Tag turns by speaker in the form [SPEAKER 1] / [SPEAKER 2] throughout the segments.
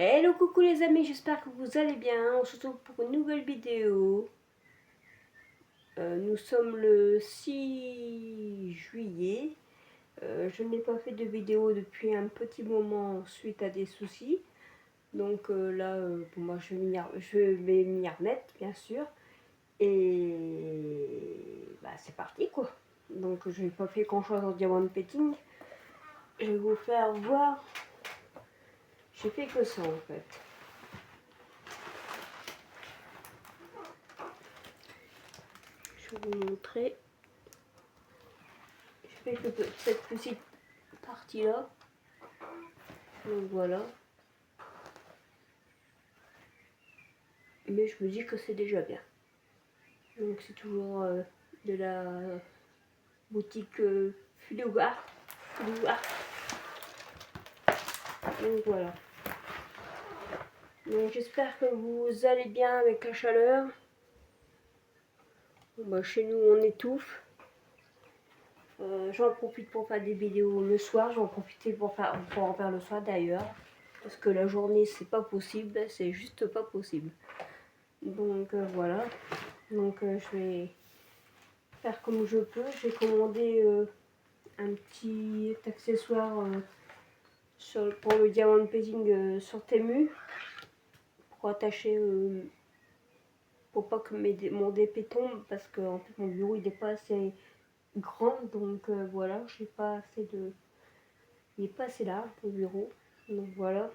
[SPEAKER 1] Hello, coucou les amis, j'espère que vous allez bien. On se retrouve pour une nouvelle vidéo. Nous sommes le 6 juillet. Je n'ai pas fait de vidéo depuis un petit moment suite à des soucis. Donc là, pour moi, je vais m'y remettre, bien sûr. Et bah, c'est parti quoi. Donc je n'ai pas fait grand chose en diamant petting. Je vais vous faire voir. J'ai fait que ça en fait. Je vais vous montrer. Je fais que cette petite partie là. Donc voilà. Mais je me dis que c'est déjà bien. Donc c'est toujours de la boutique Fluga. Donc voilà. Donc j'espère que vous allez bien avec la chaleur. Bon, bah, chez nous on étouffe. J'en profite pour faire des vidéos le soir. J'en profite pour en faire le soir d'ailleurs. Parce que la journée c'est pas possible. C'est juste pas possible. Donc voilà. Donc je vais faire comme je peux. J'ai commandé un petit accessoire pour le diamond painting sur Temu pour attacher pour pas que mon DP tombe parce que en fait mon bureau il n'est pas assez grand, donc voilà, j'ai pas assez de il est pas assez large le bureau, donc voilà.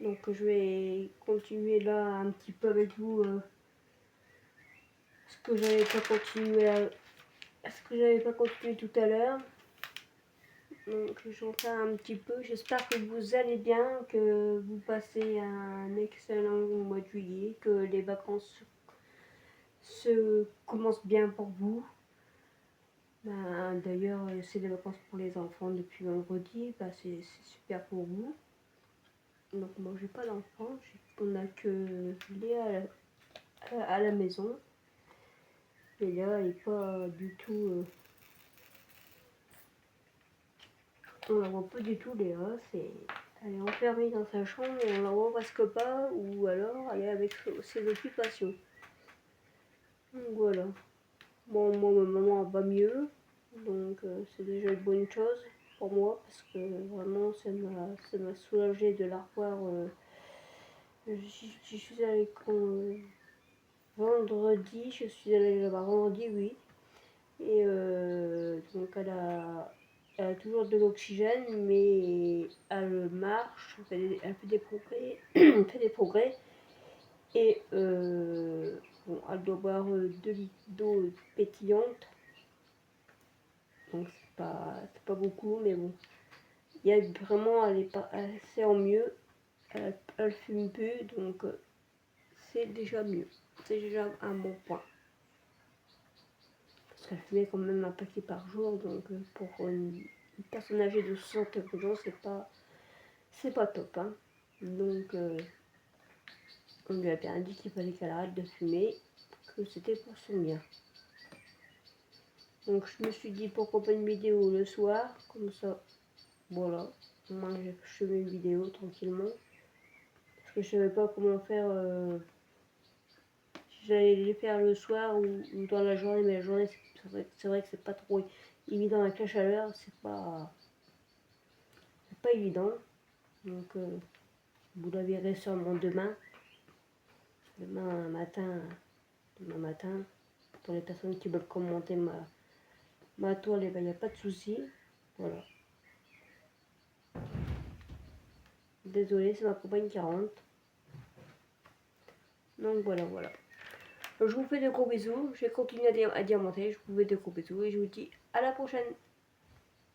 [SPEAKER 1] Donc je vais continuer là un petit peu avec vous ce que j'avais pas continué tout à l'heure. Donc j'en fais un petit peu. J'espère que vous allez bien, que vous passez un excellent mois de juillet, que les vacances se commencent bien pour vous. Ben, d'ailleurs, c'est des vacances pour les enfants depuis vendredi. Ben, c'est super pour vous. Donc moi j'ai pas d'enfants, on a que Léa à la maison. Et là elle est pas du tout... on la voit pas du tout Léa, elle est enfermée dans sa chambre et on la voit presque pas, ou alors elle est avec ses occupations. Donc voilà. Bon, moi ma maman va mieux, donc c'est déjà une bonne chose pour moi parce que vraiment ça m'a soulagé de la revoir. Je suis allée vendredi, je suis allée là-bas vendredi, oui. Et donc elle a toujours de l'oxygène, mais elle marche, elle fait des progrès, elle fait des progrès. Et bon, elle doit boire 2 litres d'eau pétillante. Donc c'est pas beaucoup, mais bon. Il y a vraiment, elle est pas assez en mieux. Elle fume peu, donc c'est déjà mieux. C'est déjà un bon point. Parce qu'elle fumait quand même un paquet par jour, donc pour une personne âgée de 60 ans, c'est pas top. Hein. Donc on lui a bien dit qu'il fallait qu'elle arrête de fumer, que c'était pour son bien. Donc je me suis dit pourquoi pas une vidéo le soir, comme ça, voilà. Moi je fais une vidéo tranquillement. Parce que je savais pas comment faire, si j'allais les faire le soir ou dans la journée, mais la journée c'est vrai que c'est pas trop évident avec la chaleur, c'est pas évident. Donc vous la verrez sûrement demain matin, pour les personnes qui veulent commenter ma toile, il n'y a pas de souci. Voilà. Désolée, c'est ma compagne qui rentre. Donc voilà. Je vous fais de gros bisous. Je vais continuer à diamanter. Je vous fais de gros bisous et je vous dis à la prochaine.